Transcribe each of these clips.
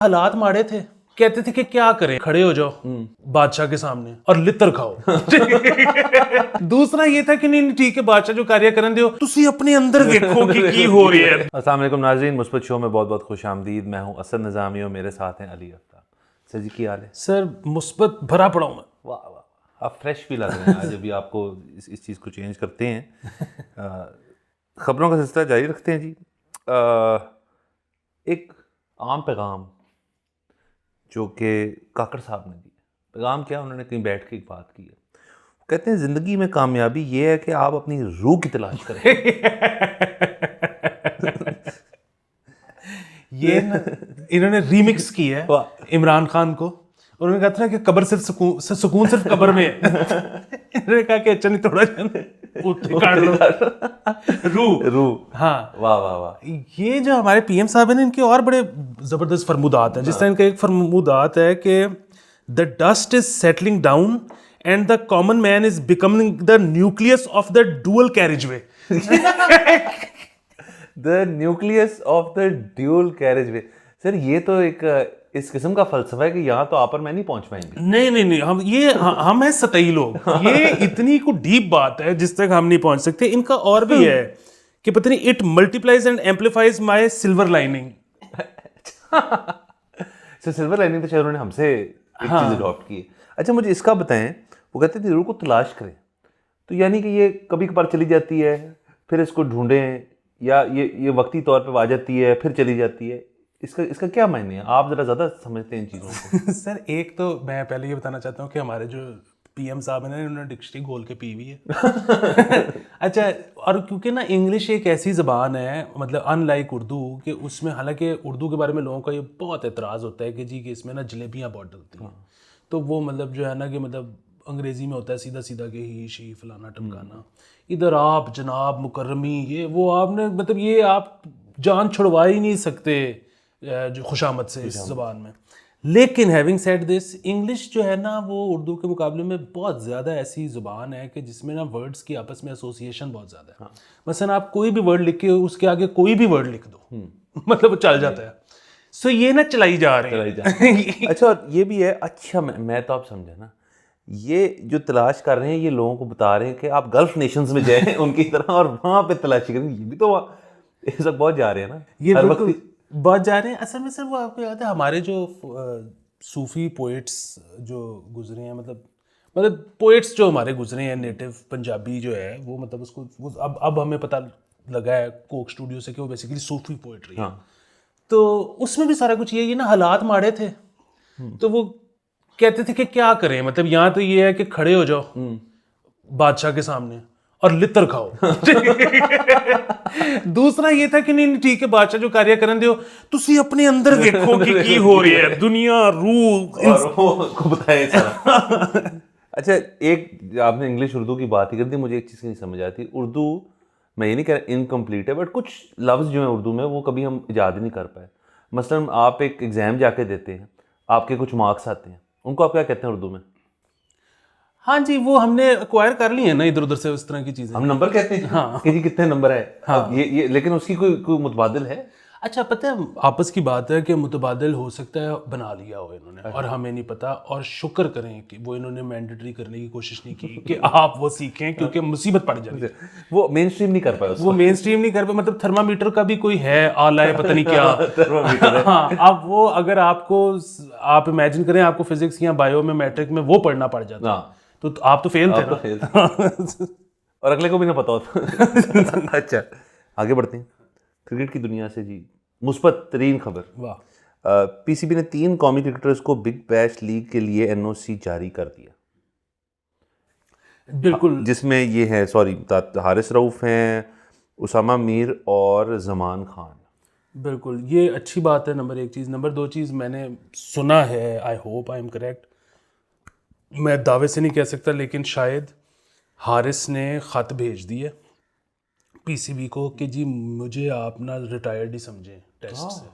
हालात माड़े थे, कहते थे कि क्या करें, खड़े हो जाओ बादशाह के सामने और लितर खाओ। दूसरा ये था कि नहीं ठीक है बादशाह जो कार्य करन दियो तुसी अपने अंदर देखो कि की हो रही है। अस्सलाम वालेकुम नाज़रीन, मुस्बत शो में बहुत बहुत खुश आमदीद। मैं हूँ असद निज़ामी और मेरे साथ हैं अली आफ्ताब। सर जी की हाल है? सर मुस्बत भरा पड़ा हूं मैं। वाह वाह, आप फ्रेश भी लग रहे हैं आज। अभी आपको इस चीज़ को चेंज करते हैं। ख़बरों का सिलसिला जारी रखते हैं जी। एक आम पैगाम जो कि काकड़ साहब ने दिया। पैगाम क्या, उन्होंने कहीं बैठ के एक बात की है। कहते हैं ज़िंदगी में कामयाबी ये है कि आप अपनी रूह की तलाश करें। ये ना इन्होंने रीमिक्स की है इमरान खान को। उन्होंने कहा था ना कि कब्र सिर्फ सुकून सिर्फ कब्र में है। इन्होंने कहा कि अच्छा नहीं थोड़ा काट लो रूह। हाँ वाह वाह वाह। ये जो हमारे पीएम साहब हैं ना, इनके और बड़े जबरदस्त फरमूदात हैं। जिस तरह इनका एक फरमूदात है कि the dust is settling down and the common man is becoming the nucleus of the dual carriageway. The nucleus of the dual carriageway. Sir ये तो एक इस किस्म का फलसफा है कि यहाँ तो आप और मैं नहीं पहुंच पाएंगे। नहीं हम हैं सतही लोग। ये इतनी को डीप बात है जिस तक हम नहीं पहुंच सकते। इनका और भी है कि पता नहीं it multiplies and amplifies my silver lining. Sir silver lining तो शायद उन्होंने हमसे एक चीज़ अडॉप्ट की है। अच्छा मुझे इसका बताएं, वो कहते थे रूह को तलाश करें, तो यानी कि ये कभी कभार चली जाती है फिर इसको ढूंढें, या ये वक्ती तौर पे आ जाती है फिर चली जाती है? इसका क्या मायने है? आप जरा ज़्यादा समझते हैं इन चीज़ों को। सर एक तो मैं पहले ये बताना चाहता हूँ कि हमारे जो पीएम साहब हैं उन्होंने डिक्शनरी घोल के पी हुई है। अच्छा, और क्योंकि ना इंग्लिश एक ऐसी ज़बान है, मतलब अनलाइक उर्दू, कि उसमें हालांकि उर्दू के बारे में लोगों का ये बहुत एतराज़ होता है कि जी कि इसमें ना जलेबियाँ बहुत डलती हैं। तो वो मतलब जो है ना कि मतलब अंग्रेज़ी में होता है सीधा सीधा कि ही शी फलाना टमकाना। इधर आप जनाब मुकर्रमी ये वो आपने मतलब ये आप जान छुड़वा ही नहीं सकते जो खुशामद से इस ज़बान में। लेकिन हैविंग सेड दिस, इंग्लिश जो है ना वो उर्दू के मुकाबले में बहुत ज़्यादा ऐसी ज़ुबान है कि जिसमें ना वर्ड्स की आपस में एसोसिएशन बहुत ज़्यादा है। मसलन आप कोई भी वर्ड लिख के उसके आगे कोई भी वर्ड लिख दो मतलब वो चल जाता है। सो ये ना चलाई जा रही है। अच्छा और ये भी है। अच्छा मैं तो आप समझे ना, ये जो तलाश कर रहे हैं ये लोगों को बता रहे हैं कि आप गल्फ नेशंस में जाएं उनकी तरह और वहाँ पे तलाशी करें। ये भी तो इस वक्त बहुत जा रहे हैं ना, ये हर बिल्कुल वक्त बहुत जा रहे हैं। असल में सर वो आपको याद है हमारे जो सूफी पोइट्स जो गुजरे हैं, मतलब पोइट्स जो हमारे गुजरे हैं नेटिव पंजाबी जो है वो, मतलब उसको वो अब हमें पता लगा है कोक स्टूडियो से कि वो बेसिकली सूफी पोइट्री है। तो उसमें भी सारा कुछ ये ना हालात माड़े थे, तो वो कहते थे कि क्या करें, मतलब यहाँ तो ये है कि खड़े हो जाओ बादशाह के सामने और लितर खाओ। दूसरा ये था कि नहीं ठीक है बादशाह जो कार्य करन दियो तुसी अपने अंदर देखो कि की हो रही है दुनिया रूह और को बताएं सारा। अच्छा एक आपने इंग्लिश उर्दू की बात ही कर दी, मुझे एक चीज़ की नहीं समझ आती। उर्दू मैं ये नहीं कह रहा इनकम्प्लीट है, बट कुछ लफ्ज़ जो हैं उर्दू में वो कभी हम इजाद ही नहीं कर पाए। मसलन आप एक एग्ज़ाम जाके देते हैं, आपके कुछ मार्क्स आते हैं, उनको आप क्या कहते हैं उर्दू में? हाँ जी, वो हमने एक्वायर कर ली है ना इधर उधर से उस तरह की चीजें। हम नंबर कहते हैं। हाँ। कि जी कितने नंबर है। हाँ। ये लेकिन उसकी कोई मुतबादिल है? अच्छा पता है आपस की बात है कि मुतबादिल हो सकता है बना लिया हो इन्होंने और हमें नहीं पता। और शुक्र करें कि वो इन्होंने मैंडेटरी करने की कोशिश नहीं की कि आप वो सीखें, क्योंकि मुसीबत पड़ जाती है। वो मेन स्ट्रीम नहीं कर पाया वो मेन स्ट्रीम नहीं कर पाए। मतलब थर्मामीटर का भी कोई है आला है पता नहीं क्या। हाँ, अब वो अगर आपको आप इमेजिन करें आपको फिजिक्स या बायो में मैट्रिक में वो पढ़ना पड़ जाता तो आप तो फेल थे ना। और अगले को भी ना पता होता। अच्छा आगे बढ़ते हैं क्रिकेट की दुनिया से जी। मुस्बत तरीन खबर, वाह, पीसीबी ने 3 कौमी क्रिकेटर्स को बिग बैश लीग के लिए एनओसी जारी कर दिया। बिल्कुल, जिसमें ये है हारिस रऊफ हैं, उसामा मीर और जमान खान। बिल्कुल ये अच्छी बात है। नंबर 1 चीज़। नंबर 2 चीज़ मैंने सुना है, I hope I am correct, मैं दावे से नहीं कह सकता लेकिन शायद हारिस ने ख़त भेज दिए पीसीबी को कि जी मुझे आप ना रिटायर्ड ही समझें टेस्ट से।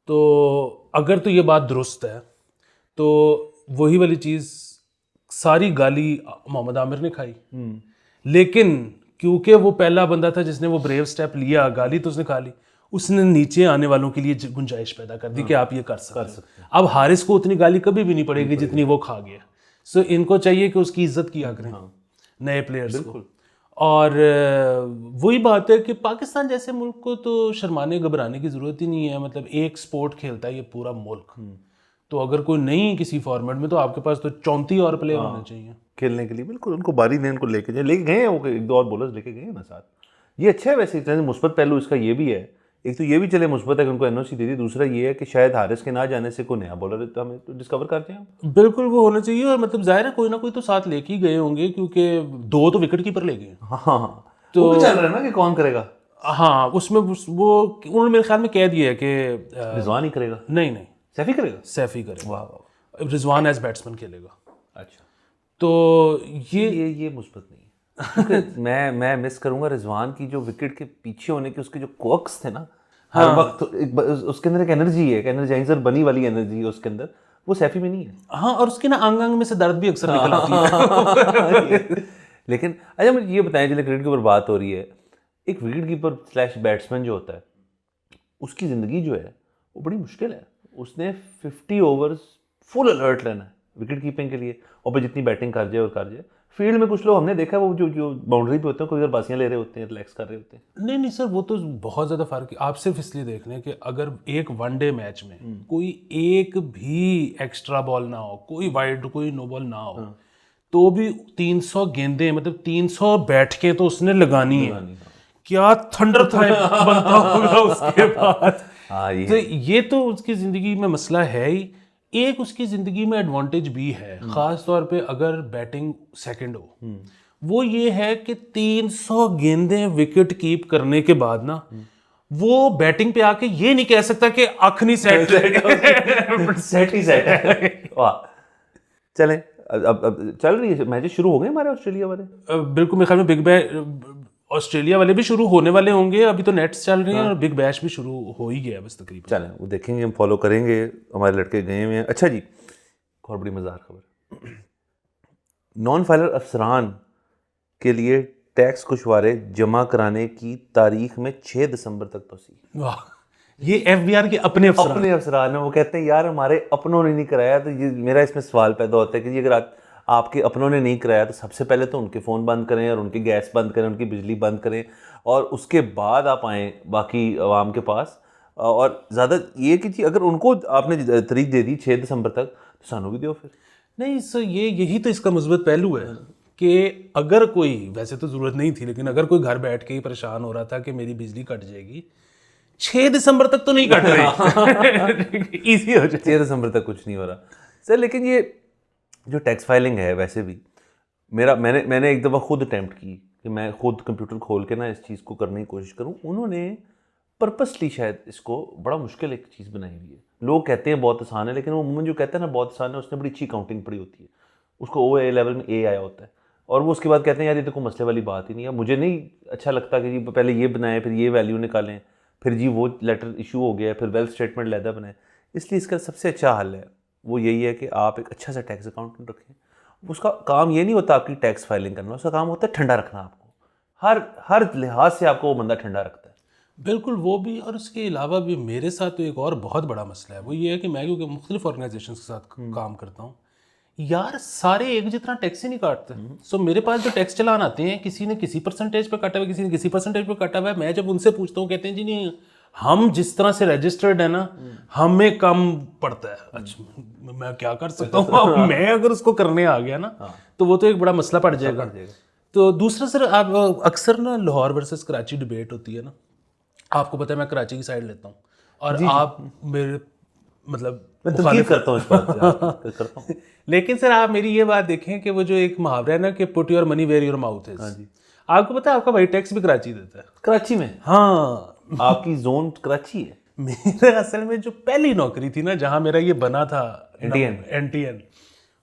तो अगर तो ये बात दुरुस्त है तो वही वाली चीज़ सारी गाली मोहम्मद आमिर ने खाई, लेकिन क्योंकि वो पहला बंदा था जिसने वो ब्रेव स्टेप लिया, गाली तो उसने खा ली, उसने नीचे आने वालों के लिए गुंजाइश पैदा कर दी कि आप ये कर सकते हैं। अब हारिस को उतनी गाली कभी भी नहीं पड़ेगी जितनी वो खा गया। सो इनको चाहिए कि उसकी इज्जत किया करें नए प्लेयर्स को। और वही बात है कि पाकिस्तान जैसे मुल्क को तो शर्माने घबराने की ज़रूरत ही नहीं है। मतलब एक स्पोर्ट खेलता है ये पूरा मुल्क, तो अगर कोई नहीं किसी फॉर्मेट में तो आपके पास तो 34 और प्लेयर होने चाहिए खेलने के लिए। बिल्कुल, उनको बारी ने उनको लेके गए हैं, वो एक दो और बॉलर्स लेके गए हैं ना साथ। ये अच्छा है वैसे, इतना मुस्बत पहलू इसका ये भी है। एक तो ये भी चले मुस्बत है कि उनको एनओसी दे दी, दूसरा ये है कि शायद हारिस के ना जाने से कोई नया बॉलर तो हमें तो डिस्कवर करते हैं। बिल्कुल वो होना चाहिए। और मतलब जाहिर है कोई ना कोई तो साथ लेके ही गए होंगे, क्योंकि 2 तो विकेट कीपर ले गए। हाँ, तो चल रहा है ना कि कौन करेगा। हाँ, उसमें वो उन्होंने मेरे ख्याल में कह दिया है कि रिजवान ही करेगा। नहीं, सैफी करेगा। सैफी करेगा। वाह, रिजवान एज बैट्समैन खेलेगा। अच्छा, तो ये मुस्बत नहीं है। मैं मिस करूंगा रिजवान की जो विकेट के पीछे होने के उसके जो क्वर्क्स थे ना, हर वक्त उसके अंदर एक एनर्जी है, एक एनर्जाइजर बनी वाली एनर्जी है उसके अंदर, वो सैफी में नहीं है। हाँ, और उसके ना अंग अंग में से दर्द भी अक्सर निकल आती है। लेकिन अच्छा मुझे ये बताएं, चलिए क्रिकेट के ऊपर बात हो रही है, एक विकेट कीपर स्लैश बैट्समैन जो होता है उसकी ज़िंदगी जो है वो बड़ी मुश्किल है। उसने 50 ओवर्स फुल अलर्ट रहना है विकेट कीपिंग के लिए, और फिर जितनी बैटिंग कर जाए। फील्ड में कुछ लोग हमने देखा वो जो बाउंड्री पे होते हैं, कोई अगर बासियां ले रहे होते हैं, रिलैक्स कर रहे होते हैं। नहीं सर, वो तो बहुत ज़्यादा फ़र्क है। आप सिर्फ इसलिए देख लें कि अगर एक वनडे मैच में कोई एक भी एक्स्ट्रा बॉल ना हो, कोई वाइड कोई नो बॉल ना हो, तो भी 300 गेंदें, मतलब 300 बैठकें तो उसने लगानी है। क्या थंडर था बनता होगा उसके बाद। तो ये तो उसकी ज़िंदगी में मसला है ही। एक उसकी ज़िंदगी में एडवांटेज भी है, ख़ास तौर पे अगर बैटिंग सेकंड हो, वो ये है कि 300 गेंदें विकेट कीप करने के बाद ना वो बैटिंग पे आके ये नहीं कह सकता कि आँख नहीं सेट सेट ही सेट है। वाह, चलें अब चल रही है, मैचेस शुरू हो गए हमारे ऑस्ट्रेलिया वाले। बिल्कुल, मेरे ख्याल में बिग बैश ऑस्ट्रेलिया वाले भी शुरू होने वाले होंगे। अभी तो नेट्स चल रहे हैं और बिग बैश भी शुरू हो ही गया बस तकरीबन। चलें वो देखेंगे, हम फॉलो करेंगे, हमारे लड़के गए हुए हैं। अच्छा जी, और बड़ी मज़ेदार खबर, नॉन फाइलर अफसरान के लिए टैक्स कुशवारे जमा कराने की तारीख में 6 दिसंबर तक तोसी। वाह, ये एफबीआर के अपने अफसरान हैं। वो कहते हैं यार हमारे अपनों ने नहीं कराया। तो ये मेरा इसमें सवाल पैदा होता है कि अगर आपके अपनों ने नहीं कराया तो सबसे पहले तो उनके फ़ोन बंद करें और उनकी गैस बंद करें, उनकी बिजली बंद करें, और उसके बाद आप आएँ बाकी आवाम के पास। और ज़्यादा ये कि अगर उनको आपने तारीख दे दी 6 दिसंबर तक, तो सानू भी दो फिर। नहीं सर, यही तो इसका मुस्बत पहलू है कि अगर कोई, वैसे तो ज़रूरत नहीं थी, लेकिन अगर कोई घर बैठ के ही परेशान हो रहा था कि मेरी बिजली कट जाएगी, 6 दिसंबर तक तो नहीं कट रही। ईजी हो जाए। 6 दिसंबर तक कुछ नहीं हो रहा सर। लेकिन ये जो टैक्स फाइलिंग है, वैसे भी मैंने एक दफ़ा खुद अटैम्प्ट की कि मैं खुद कंप्यूटर खोल के ना इस चीज़ को करने की कोशिश करूं। उन्होंने पर्पसली शायद इसको बड़ा मुश्किल एक चीज़ बनाई हुई है। लोग कहते हैं बहुत आसान है, लेकिन वो अमूमन जो कहता है ना बहुत आसान है, उसने बड़ी अच्छी काउंटिंग पड़ी होती है, उसको ओ ए लेवल में ए आया होता है, और वो उसके बाद कहते हैं यार ये तो कोई मसले वाली बात ही नहीं है। मुझे नहीं अच्छा लगता कि जी पहले ये बनाएं, फिर ये वैल्यू निकालें, फिर जी वो लेटर इशू हो गया, फिर वेल्थ स्टेटमेंट लहदा बनाएं। इसलिए इसका सबसे अच्छा हल है वो यही है कि आप एक अच्छा सा टैक्स अकाउंटेंट रखें। उसका काम ये नहीं होता आपकी टैक्स फाइलिंग करना, उसका काम होता है ठंडा रखना आपको। हर लिहाज से आपको वो बंदा ठंडा रखता है। बिल्कुल, वो भी। और उसके अलावा भी मेरे साथ तो एक और बहुत बड़ा मसला है, वो ये है कि मैं क्योंकि मुख्तलिफ ऑर्गेनाइजेशंस के साथ काम करता हूँ, यार सारे एक जितना टैक्स ही नहीं काटते। सो मेरे पास जो टैक्स चलान आते हैं, किसी ने किसी परसेंटेज पे काटा हुआ है, किसी ने किसी परसेंटेज पे काटा हुआ है। मैं जब उनसे पूछता हूँ, कहते हैं जी नहीं, हम जिस तरह से रजिस्टर्ड है ना, हमें कम पड़ता है। अच्छा, मैं क्या कर सकता हूँ? मैं अगर उसको करने आ गया ना, तो वो तो एक बड़ा मसला पड़ जाएगा। तो दूसरा सर, आप अक्सर ना लाहौर वर्सेस कराची डिबेट होती है ना, आपको पता है मैं कराची की साइड लेता हूँ, और आप मेरे मतलब मुखालिफ करता हूँ इस बात करता हूँ। लेकिन सर आप मेरी ये बात देखें कि वो जो एक मुहावरा है ना कि put your money where your mouth is, आपको पता है आपका वाइट टैक्स भी कराची देता है। कराची में? हाँ, आपकी जोन कराची है? मेरे असल में जो पहली नौकरी थी ना, जहाँ मेरा ये बना था NTN,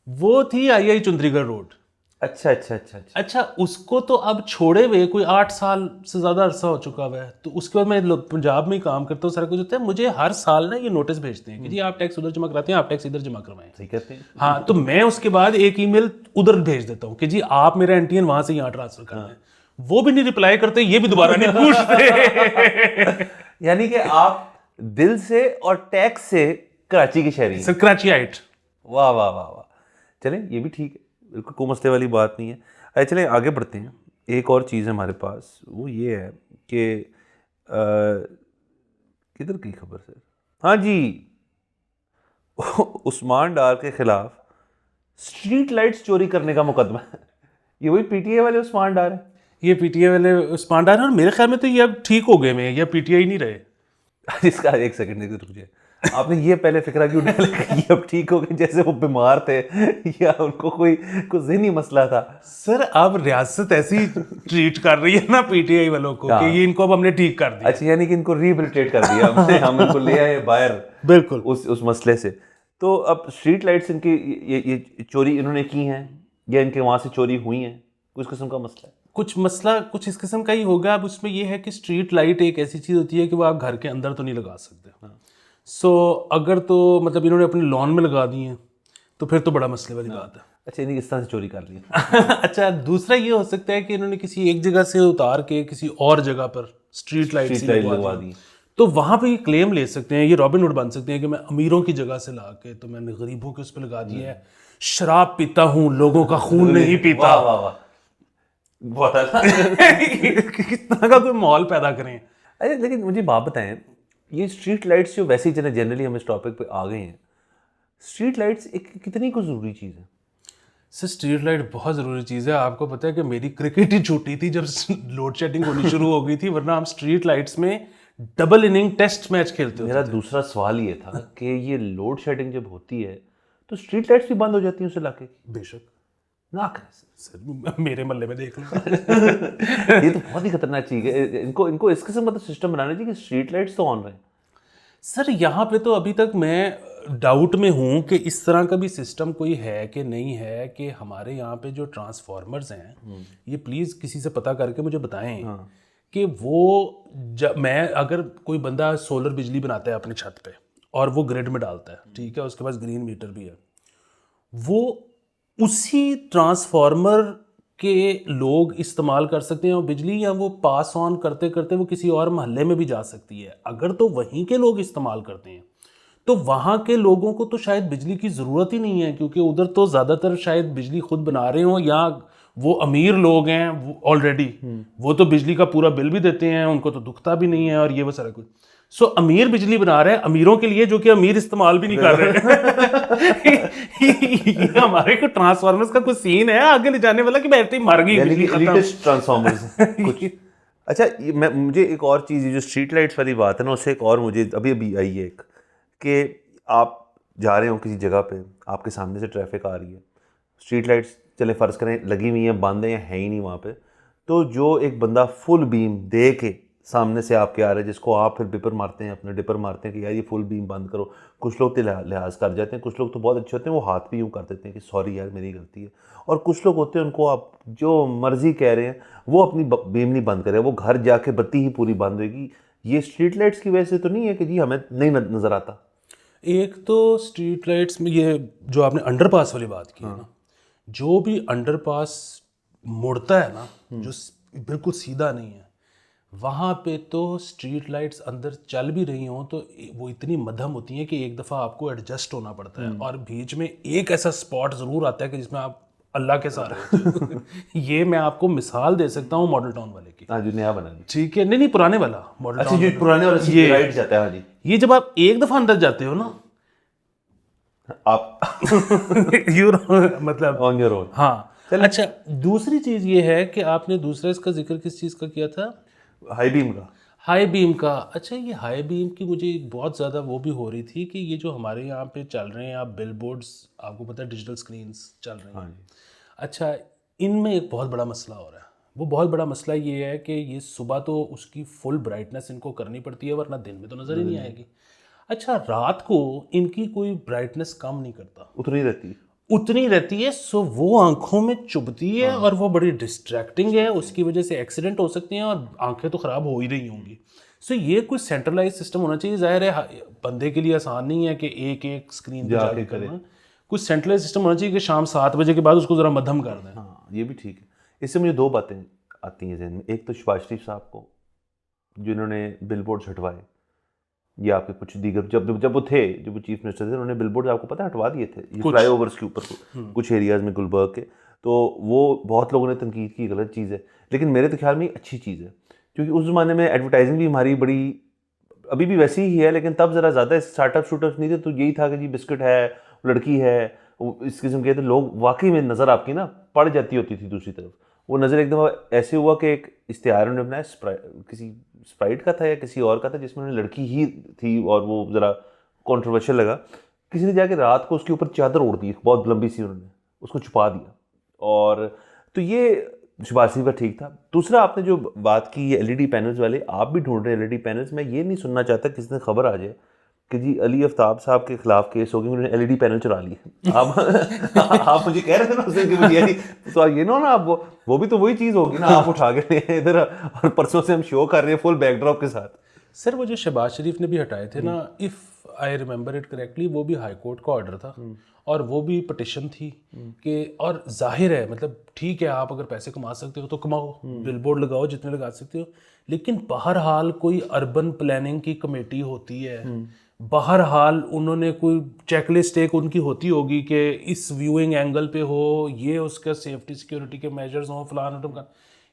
वो थी आई चुंदरीगढ़ रोड। अच्छा, उसको तो अब छोड़े हुए कोई 8 साल से ज़्यादा अरसा हो चुका हुआ है। तो उसके बाद मैं पंजाब में ही काम करता हूँ, सारा कुछ होता है। मुझे हर साल ना ये नोटिस भेजते हैं कि जी आप टैक्स उधर जमा कराते हैं, आप टैक्स इधर जमा करवाएं। सही कहते हैं। हाँ, तो मैं उसके बाद एक ईमेल उधर भेज देता हूँ कि जी आप मेरा NTN वहाँ से यहाँ ट्रांसफर करना है। वो भी नहीं रिप्लाई करते, ये भी दोबारा नहीं पूछते। यानी कि आप दिल से और टैक्स से कराची के शहरी हैं। सर कराचीआइट। वाह वाह वाह वाह, चलें ये भी ठीक है, बिल्कुल कोई मसले वाली बात नहीं है। अरे चलें आगे बढ़ते हैं। एक और चीज़ है हमारे पास, वो ये है कि किधर की खबर सर? हाँ जी, उस्मान डार के खिलाफ स्ट्रीट लाइट्स चोरी करने का मुकदमा है। ये वही पीटीआई वाले उस्मान डार हैं। ये पीटीआई वाले उस्मान डार हैं, और मेरे ख्याल में तो ये अब ठीक हो गए, ये पीटीआई नहीं रहे। इसका एक सेकंड रुक जाए, आपने ये पहले फिक्रा क्यों डाला कि ये अब ठीक हो गए, जैसे वो बीमार थे या उनको कोई ज़हनी मसला था? सर अब रियासत ऐसी ट्रीट कर रही है ना पीटीआई वालों को कि ये इनको अब हमने ठीक कर दिया। अच्छा, यानी कि इनको रिहेबिलिटेट कर दिया हमने, हम इनको ले आए बाहर बिल्कुल उस मसले से। तो अब स्ट्रीट लाइट्स इनकी ये चोरी इन्होंने की हैं या इनके वहाँ से चोरी हुई हैं, कुछ किस्म का मसला है? कुछ इस किस्म का ही होगा। अब उसमें ये है कि स्ट्रीट लाइट एक ऐसी चीज़ होती है कि वो आप घर के अंदर तो नहीं लगा सकते। सो अगर तो मतलब इन्होंने अपने लॉन में लगा दी हैं तो फिर तो बड़ा मसले वाली बात है। अच्छा, इन्हें इस तरह से चोरी कर ली। अच्छा, दूसरा ये हो सकता है कि इन्होंने किसी एक जगह से उतार के किसी और जगह पर स्ट्रीट लाइट लगवा दी, तो वहाँ पे ये क्लेम ले सकते हैं, ये रॉबिन हुड बन सकते हैं कि मैं अमीरों की जगह से ला के तो मैंने गरीबों के उस पर लगा दिया है, शराब पीता हूँ लोगों का खून नहीं पीता। वाह वाह वाह, बहुत अच्छा। किस तरह का कोई माहौल पैदा करें। अरे लेकिन मुझे बात बताएं, ये स्ट्रीट लाइट्स जो वैसे ही जनरली हम इस टॉपिक पे आ गए हैं, स्ट्रीट लाइट्स एक कितनी को ज़रूरी चीज़ है? सर स्ट्रीट लाइट बहुत ज़रूरी चीज़ है। आपको पता है कि मेरी क्रिकेट ही छूटी थी जब लोड शेडिंग होनी शुरू हो गई थी, वरना हम स्ट्रीट लाइट्स में डबल इनिंग टेस्ट मैच खेलते मेरा दूसरा सवाल ये था कि ये लोड शेडिंग जब होती है तो स्ट्रीट लाइट्स भी बंद हो जाती हैं उस इलाके की? बेशक ना करें सर, मेरे मोहल्ले में देख लो। ये तो बहुत ही खतरनाक चीज़ है। इनको इस किस्म का सिस्टम बनाना चाहिए कि स्ट्रीट लाइट्स तो ऑन रहे। सर यहाँ पे तो अभी तक मैं डाउट में हूँ कि इस तरह का भी सिस्टम कोई है कि नहीं है, कि हमारे यहाँ पे जो ट्रांसफार्मर्स हैं ये प्लीज़ किसी से पता करके मुझे बताएं कि वो मैं अगर कोई बंदा सोलर बिजली बनाता है अपनी छत पे और वो ग्रिड में डालता है, ठीक है, उसके पास ग्रीन मीटर भी है, वो उसी ट्रांसफार्मर के लोग इस्तेमाल कर सकते हैं और बिजली, या वो पास ऑन करते करते वो किसी और मोहल्ले में भी जा सकती है। अगर तो वहीं के लोग इस्तेमाल करते हैं तो वहाँ के लोगों को तो शायद बिजली की ज़रूरत ही नहीं है, क्योंकि उधर तो ज़्यादातर शायद बिजली खुद बना रहे हों, या वो अमीर लोग हैं ऑलरेडी, वो तो बिजली का पूरा बिल भी देते हैं, उनको तो दुखता भी नहीं है और ये वो सारा कुछ। सो अमीर बिजली बना रहे हैं अमीरों के लिए, जो कि अमीर इस्तेमाल भी नहीं कर रहे। ये हमारे को ट्रांसफार्मर्स का कुछ सीन है आगे ले जाने वाला कि बैटरी मर गई, बिजली खत्म। ट्रांसफार्मर्स कुछ। अच्छा, मुझे एक और चीज़, जो स्ट्रीट लाइट्स वाली बात है ना, उससे एक और मुझे अभी आई है कि आप जा रहे हो किसी जगह पे, आपके सामने से ट्रैफिक आ रही है, स्ट्रीट लाइट्स चले फ़र्ज़ करें लगी हुई हैं, बंद है या है ही नहीं वहाँ पे, तो जो एक बंदा फुल बीम दे के सामने से आपके आ रहा है, जिसको आप फिर डिपर मारते हैं, अपने डिपर मारते हैं कि यार ये फुल बीम बंद करो। कुछ लोग तो लिहाज कर जाते हैं, कुछ लोग तो बहुत अच्छे होते हैं, वो हाथ भी यूँ कर देते हैं कि सॉरी यार मेरी गलती है, और कुछ लोग होते हैं उनको आप जो मर्जी कह रहे हैं वो अपनी बीम नहीं बंद करे, वो घर जाके बत्ती ही पूरी बंद होगी। ये स्ट्रीट लाइट्स की वजह से तो नहीं है कि जी हमें नहीं नज़र आता? एक तो स्ट्रीट लाइट्स में ये जो आपने अंडरपास वाली बात की है ना, जो भी अंडरपास मुड़ता है ना, जो बिल्कुल सीधा नहीं है, वहाँ पे तो स्ट्रीट लाइट्स अंदर चल भी रही हों तो वो इतनी मध्यम होती हैं कि एक दफ़ा आपको एडजस्ट होना पड़ता है, और बीच में एक ऐसा स्पॉट ज़रूर आता है कि जिसमें आप अल्लाह के सहारे होते हैं। ये मैं आपको मिसाल दे सकता हूँ मॉडल टाउन वाले की। हाँ, जो नया बना, ठीक है, नहीं पुराने वाला मॉडल अच्छा, जो पुराने वाला से राइट जाता है। हाँ जी, ये जब आप एक दफ़ा अंदर जाते हो ना, आप मतलब ऑन योर ओन। हाँ। अच्छा, दूसरी चीज़ ये है कि आपने दूसरा इसका जिक्र किस चीज़ का किया था? हाई बीम का। हाई बीम का। अच्छा, ये हाई बीम की मुझे बहुत ज़्यादा वो भी हो रही थी कि ये जो हमारे यहाँ पे चल रहे हैं, आप बिल बोर्ड्स, आपको पता है डिजिटल स्क्रीन्स चल रही हैं। हाँ जी। अच्छा, इनमें एक बहुत बड़ा मसला हो रहा है। वो बहुत बड़ा मसला ये है कि ये सुबह तो उसकी फुल ब्राइटनेस इनको करनी पड़ती है, वरना दिन में तो नज़र ही नहीं आएगी। अच्छा, रात को इनकी कोई ब्राइटनेस कम नहीं करता, उतनी रहती है। सो वो आंखों में चुभती है और वो बड़ी डिस्ट्रैक्टिंग है, उसकी वजह से एक्सीडेंट हो सकते हैं और आंखें तो ख़राब हो ही रही होंगी। सो ये कोई सेंट्रलाइज सिस्टम होना चाहिए। ज़ाहिर है बंदे के लिए आसान नहीं है कि एक एक स्क्रीन पे जाके करना, कुछ सेंट्रलाइज सिस्टम होना चाहिए कि शाम 7 बजे के बाद उसको ज़रा मध्यम कर दें। हाँ, ये भी ठीक है। इससे मुझे दो बातें आती हैं ज़हन में। एक तो शहबाज शरीफ साहब को, जिन्होंने बिल बोर्ड छटवाए, या आपके कुछ दीगर जब वो चीफ मिनिस्टर थे, उन्होंने बिलबोर्ड आपको पता है हटवा दिए थे ये फ्लाईओवर्स के ऊपर कुछ एरियाज में गुलबर्ग के, तो वो बहुत लोगों ने तनकीद की, गलत चीज़ है, लेकिन मेरे तो ख्याल में अच्छी चीज़ है, क्योंकि उस ज़माने में एडवर्टाइजिंग भी हमारी बड़ी अभी भी वैसी ही है, लेकिन तब ज़रा ज़्यादा स्टार्टअप्स नहीं थे, तो यही था कि जी बिस्किट है, लड़की है, इस किस्म के, तो लोग वाकई में नज़र आपकी ना पड़ जाती होती थी दूसरी तरफ। वो नज़र एकदम ऐसे हुआ कि एक इश्तिहार उन्होंने बनाया, किसी स्प्राइट का था या किसी और का था, जिसमें उन्होंने लड़की ही थी और वो ज़रा कॉन्ट्रोवर्शियल लगा। किसी ने जाके रात को उसके ऊपर चादर ओढ़ दी बहुत लंबी सी, उन्होंने उसको छुपा दिया, और तो ये शहबाज शरीफ का ठीक था। दूसरा आपने जो बात की ये एलईडी पैनल्स वाले, आप भी ढूंढ रहे हैं एलईडी पैनल्स, मैं ये नहीं सुनना चाहता किसी ने खबर आ जाए कि जी अली आफ्ताब साहब के खिलाफ केस हो गया, उन्होंने एलईडी पैनल चुरा लिए। आप मुझे कह रहे थे ना उस दिन कि मुझे तो ये ना आप वो भी तो वही चीज़ होगी ना, आप उठा के ले इधर और परसों से हम शो कर रहे हैं फुल बैकड्रॉप के साथ। सर वो जो शहबाज शरीफ ने भी हटाए थे ना, if I remember it correctly, वो भी हाई कोर्ट का ऑर्डर था और वो भी पटिशन थी कि, और जाहिर है मतलब ठीक है आप अगर पैसे कमा सकते हो तो कमाओ, बिलबोर्ड लगाओ जितने लगा सकते हो, लेकिन बहरहाल कोई अर्बन प्लानिंग की कमेटी होती है, बहरहाल उन्होंने कोई चेकलिस्ट एक उनकी होती होगी कि इस व्यूइंग एंगल पे हो, ये उसका सेफ्टी सिक्योरिटी के मेजर्स हो, फलान ढमकान,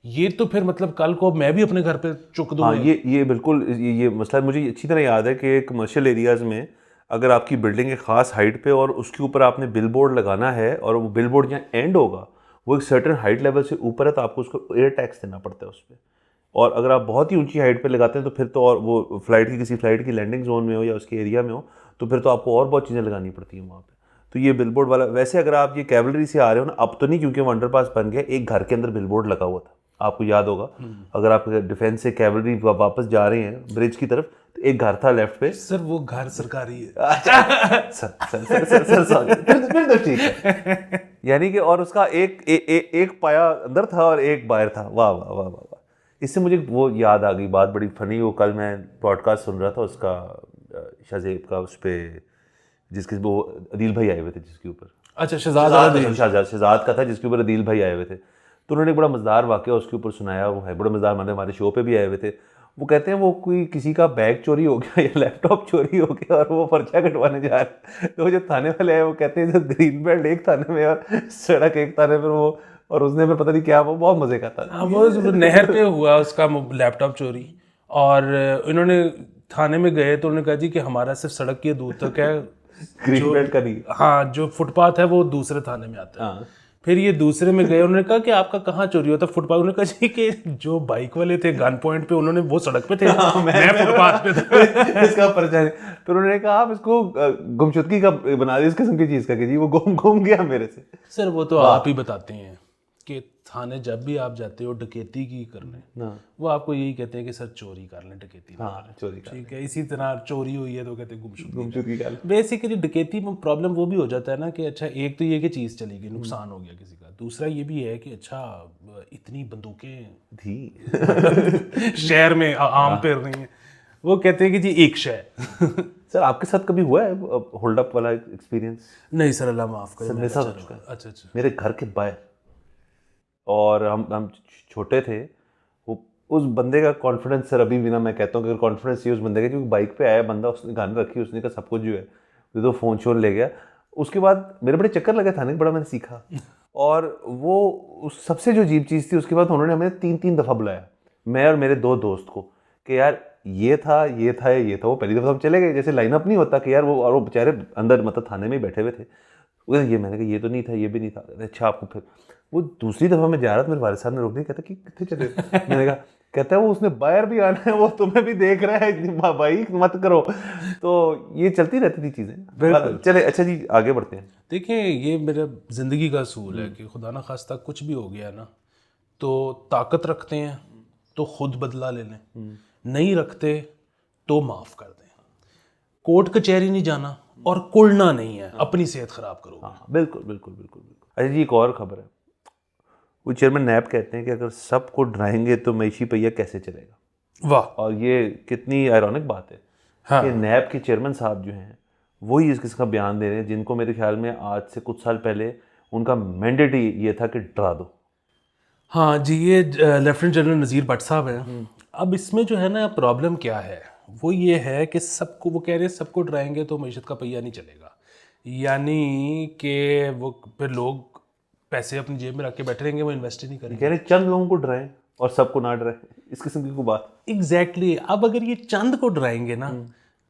ये तो फिर मतलब कल को मैं भी अपने घर पे चुक दूंगा। हाँ, ये बिल्कुल ये मसला मुझे अच्छी तरह याद है कि कमर्शियल एरियाज़ में अगर आपकी बिल्डिंग एक ख़ास हाइट पे और उसके ऊपर आपने बिलबोर्ड लगाना है और वो बिलबोर्ड जहाँ एंड होगा वो एक सर्टेन हाइट लेवल से ऊपर है, तो आपको उसको एयर टैक्स देना पड़ता है उस पर। और अगर आप बहुत ही ऊंची हाइट पे लगाते हैं तो फिर तो, और वो किसी फ्लाइट की लैंडिंग जोन में हो या उसके एरिया में हो, तो फिर तो आपको और बहुत चीज़ें लगानी पड़ती हैं वहाँ पे। तो ये बिलबोर्ड वाला, वैसे अगर आप ये कैवलरी से आ रहे हो ना, अब तो नहीं क्योंकि वो अंडरपास बन गया, एक घर के अंदर बिलबोर्ड लगा हुआ था, आपको याद होगा, अगर आप डिफेंस से कैवलरी वापस जा रहे हैं ब्रिज की तरफ, तो एक घर था लेफ्ट पे। सर वो घर सरकारी है। अच्छा सर, फिर तो ठीक है, यानी कि और उसका एक पाया अंदर था और एक बाहर था। वाह वाह वाह वाह वाह। इससे मुझे वो याद आ गई बात बड़ी फनी, वो कल मैं पॉडकास्ट सुन रहा था उसका, शाहजेब का, उस पर जिसके वो अदील भाई आए हुए थे जिसके ऊपर, अच्छा शहजाद का था जिसके ऊपर अदील भाई आए हुए थे, तो उन्होंने बड़ा मज़ेदार वाक़या उसके ऊपर सुनाया। वो है बड़ा मज़ेदार, मतलब हमारे शो पे भी आए हुए थे। वो कहते हैं वो कोई किसी का बैग चोरी हो गया या लैपटॉप चोरी हो गया और वो पर्चा कटवाने जा रहे, तो जो थाने वाले हैं वो कहते हैं ग्रीन बेल्ट एक थाने में और सड़क एक थाने पर, वो और उसने फिर पता नहीं क्या, वो बहुत मज़े का था। वो नहर पे हुआ उसका लैपटॉप चोरी, और इन्होंने थाने में गए तो उन्होंने कहा जी कि हमारा सिर्फ सड़क की दूर तक है, ग्रीन बेल्ट का नहीं, हाँ जो फुटपाथ है वो दूसरे थाने में आता है। फिर ये दूसरे में गए, उन्होंने कहा कि आपका कहाँ चोरी होता फुटपाथ, उन्होंने कहा जी कि जो बाइक वाले थे गन पॉइंट पे, उन्होंने वो सड़क पे थे, मैं फुटपाथ पे था। इसका परिचय। फिर उन्होंने कहा आप इसको गुमशुदगी का बना दी इस किस्म की चीज़ का कि जी वो गुम गया मेरे से। सर वो तो आप ही बताते हैं कि थाने जब भी आप जाते हो डकैती की करने, वो आपको यही कहते हैं कि सर चोरी कर लें, डकैती ना करें। चोरी कर, ठीक है, इसी तरह चोरी हुई है तो कहते हैं गुमशुदगी कर। बेसिकली डकैती में प्रॉब्लम वो भी हो जाता है ना कि अच्छा एक तो ये कि चीज़ चली गई, नुकसान हो गया किसी का, दूसरा ये भी है कि अच्छा इतनी बंदूकें थी शहर में आम फिर रही हैं, वो कहते हैं कि जी एक शहर। सर आपके साथ कभी हुआ है होल्ड अप वाला एक्सपीरियंस? नहीं सर, अल्लाह माफ़ करे। मेरे साथ हो चुका है। अच्छा मेरे घर के बाहर, और हम छोटे थे, वो उस बंदे का कॉन्फिडेंस सर अभी भी ना, मैं कहता हूँ कि कॉन्फिडेंस ही उस बंदे का, क्योंकि बाइक पे आया बंदा, उसने गन रखी, उसने कहा सब कुछ जो है तो फ़ोन शोन ले गया। उसके बाद मेरे बड़े चक्कर लगे थाने, बड़ा मैंने सीखा। और वो उस सबसे जो अजीब चीज़ थी, उसके बाद उन्होंने हमें 3 दफ़ा बुलाया, मैं और मेरे 2 दोस्त को, कि यार ये था ये था ये था। वो पहली दफ़ा हम चले गए, जैसे लाइनअप नहीं होता कि यार वो, और वो बेचारे अंदर मतलब थाने में ही बैठे हुए थे, ये मैंने कहा ये तो नहीं था, ये भी नहीं था। अच्छा आपको, फिर वो दूसरी दफ़ा मैं जा रहा था, मेरे वाले साहब ने रोक दिया, कहता कि कितने चले? मैंने कहा, कहता है वो उसने बाहर भी आना है, वो तुम्हें भी देख रहा है भाई, मत करो। तो ये चलती रहती थी चीज़ें। चले अच्छा जी आगे बढ़ते हैं। देखिए ये मेरा ज़िंदगी का असूल है कि खुदा ना खास्ता कुछ भी हो गया ना, तो ताकत रखते हैं तो खुद बदला ले लें, नहीं रखते तो माफ़ कर दें, कोर्ट कचहरी नहीं जाना और कुड़ना नहीं है, अपनी सेहत ख़राब करोगे। हाँ बिल्कुल बिल्कुल बिल्कुल बिल्कुल। अच्छा जी एक और ख़बर है, वो चेयरमैन नैब कहते हैं कि अगर सबको डराएंगे तो मईशी पहिया कैसे चलेगा। वाह। और ये कितनी आयरॉनिक बात है। हाँ। कि नैब के चेयरमैन साहब जो हैं वही इस किस्म का बयान दे रहे हैं, जिनको मेरे ख्याल में आज से कुछ साल पहले उनका मैंडेट ही ये था कि डरा दो। हाँ जी, ये लेफ्टिनेंट जनरल नज़ीर भट्ट साहब हैं। अब इसमें जो है ना प्रॉब्लम क्या है, वो ये है कि सबको, वो कह रहे हैं सबको डराएंगे तो मईशत का पहिया नहीं चलेगा, यानी कि वो फिर लोग पैसे अपनी जेब में रख के बैठे रहेंगे, वो इन्वेस्ट ही नहीं करेंगे। कह रहे चंद लोगों को डराएं और सबको ना डराएं, इस किस्म की कोई बात। एग्जैक्टली अब अगर ये चंद को डराएंगे ना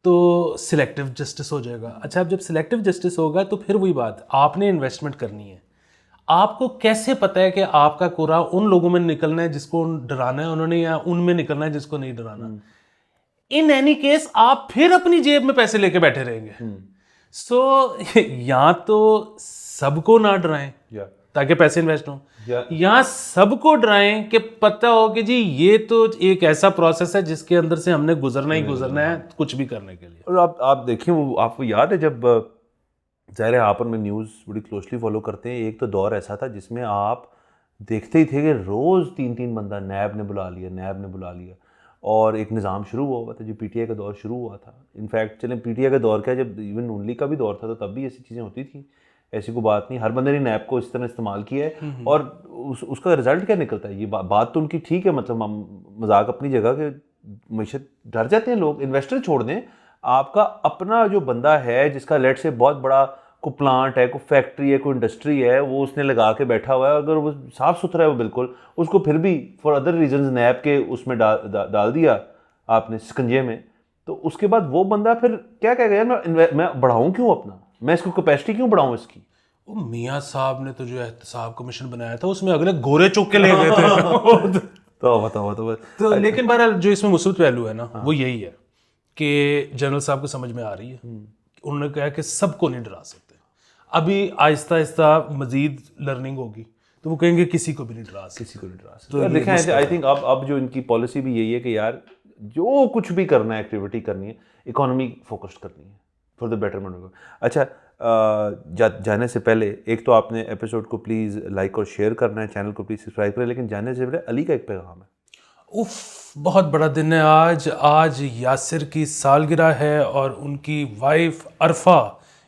तो सिलेक्टिव जस्टिस हो जाएगा। अच्छा, अब जब सिलेक्टिव जस्टिस होगा तो फिर वही बात, आपने इन्वेस्टमेंट करनी है, आपको कैसे पता है कि आपका कोरा उन लोगों में निकलना है जिसको डराना है उन्होंने, या उनमें निकलना है जिसको नहीं डराना। इन एनी केस आप फिर अपनी जेब में पैसे लेके बैठे रहेंगे। सो या तो सबको ना डराएं ताकि पैसे इन्वेस्ट हो, या सबको डराएं कि पता हो कि जी ये तो एक ऐसा प्रोसेस है जिसके अंदर से हमने गुजरना ही गुजरना है कुछ भी करने के लिए। और आप देखिए, वो आपको याद है जब ज़ाहिर है आप में न्यूज़ बड़ी क्लोजली फॉलो करते हैं, एक तो दौर ऐसा था जिसमें आप देखते ही थे कि रोज़ 3-3 बंदा नैब ने बुला लिया, और एक निज़ाम शुरू हुआ था, जो पीटीआई का दौर शुरू हुआ था। इनफैक्ट चलें पीटीआई का दौर क्या, जब इवन नूनली का भी दौर था तो तब भी ऐसी चीज़ें होती थी, ऐसी कोई बात नहीं, हर बंदे ने नैब को इस तरह इस्तेमाल किया है। और उसका रिजल्ट क्या निकलता है, ये बात तो उनकी ठीक है, मतलब मजाक अपनी जगह के, मईशत डर जाते हैं लोग, इन्वेस्टर छोड़ दें, आपका अपना जो बंदा है जिसका लेट से बहुत बड़ा कोई प्लांट है, कोई फैक्ट्री है, कोई इंडस्ट्री है, वो उसने लगा के बैठा हुआ है, अगर वो साफ़ सुथरा है वो बिल्कुल, उसको फिर भी फॉर अदर रीजंस नैब के उसमें डाल दिया आपने शिकंजे में, तो उसके बाद वो बंदा फिर क्या कहेगा, यार मैं बढ़ाऊँ क्यों अपना, मैं इसको कैपेसिटी क्यों बढ़ाऊँ इसकी। वो मियाँ साहब ने तो जो एहतसाब कमीशन बनाया था उसमें अगले गोरे चुक के ले गए थे। तो लेकिन बहरहाल जो इसमें मुस्बत पहलू है ना वो यही है कि जनरल साहब को समझ में आ रही है, उन्होंने कहा कि सबको नहीं डरा सकते, अभी आहिस्ता आहिस्ता मजीद लर्निंग होगी तो वो कहेंगे किसी को भी नहीं डरा सकते। तो देखें, आई थिंक अब जो इनकी पॉलिसी भी यही है कि यार जो कुछ भी करना है, एक्टिविटी करनी है, इकोनॉमी फोकस्ड करनी है फॉर द बेटरमेंट ऑफ। अच्छा, जाने से पहले एक तो आपने एपिसोड को प्लीज़ लाइक और शेयर करना है, चैनल को प्लीज़ सब्सक्राइब करें, लेकिन जाने से पहले अली का एक पैगाम है। उफ, बहुत बड़ा दिन है आज यासिर की सालगिरह है और उनकी वाइफ अरफा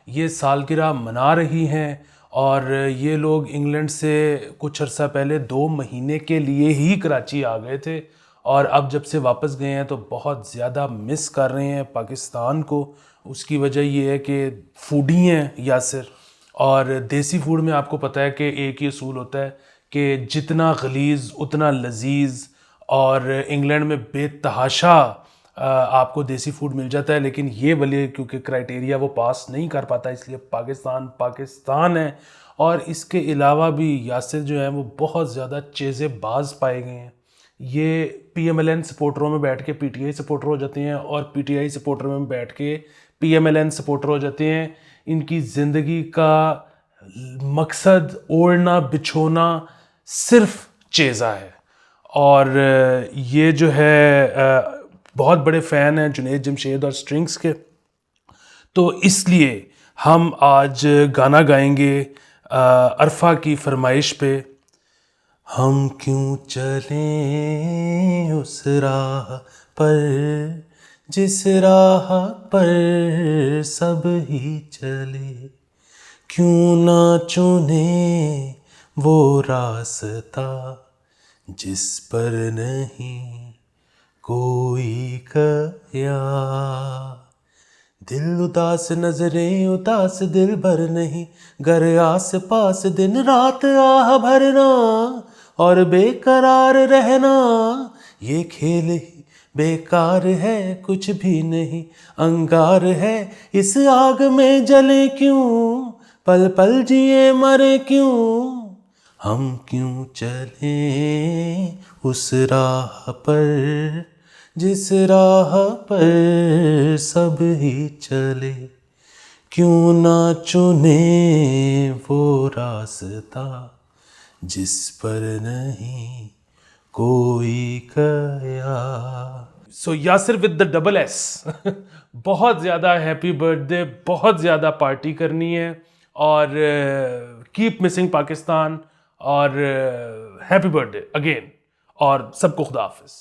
ये सालगिरह मना रही हैं, और ये लोग इंग्लैंड से कुछ अर्सा पहले 2 महीने के लिए ही कराची आ गए थे, और अब जब से वापस गए हैं तो बहुत ज़्यादा मिस कर रहे हैं पाकिस्तान को। उसकी वजह ये है कि फूडी हैं यासिर, और देसी फूड में आपको पता है कि एक ही असूल होता है कि जितना गलीज़ उतना लजीज़, और इंग्लैंड में बेतहाशा आपको देसी फूड मिल जाता है, लेकिन ये वाले क्योंकि क्राइटेरिया वो पास नहीं कर पाता, इसलिए पाकिस्तान है। और इसके अलावा भी यासिर जो है वो बहुत ज़्यादा चेज़ेबाज पाए गए हैं। ये पीएमएलएन सपोर्टरों में बैठ के पीटीआई सपोर्टर हो जाते हैं, और पीटीआई सपोर्टर में बैठ के पीएमएलएन सपोर्टर हो जाते हैं। इनकी ज़िंदगी का मकसद ओढ़ना बिछोना सिर्फ चेज़ा है, और ये जो है बहुत बड़े फ़ैन हैं जुनैद जमशेद और स्ट्रिंग्स के, तो इसलिए हम आज गाना गाएंगे अरफा की फरमाइश पे। हम क्यों चलें उस राह पर जिस राह पर सब ही चले, क्यों ना चुने वो रास्ता जिस पर नहीं कोई कया। दिल उदास नजरें उदास दिल भर नहीं, घर आस पास दिन रात आह भरना और बेकरार रहना, ये खेल ही बेकार है कुछ भी नहीं अंगार है, इस आग में जले क्यों पल पल जिए मरे क्यों। हम क्यों चलें उस राह पर जिस राह पर सब ही चले, क्यों ना चुने वो रास्ता जिस पर नहीं कोई कया। So Yasir with the double S बहुत ज़्यादा हैप्पी बर्थडे, बहुत ज़्यादा पार्टी करनी है, और कीप मिसिंग पाकिस्तान, और हैप्पी बर्थडे अगेन, और सबको खुदा हाफिज़।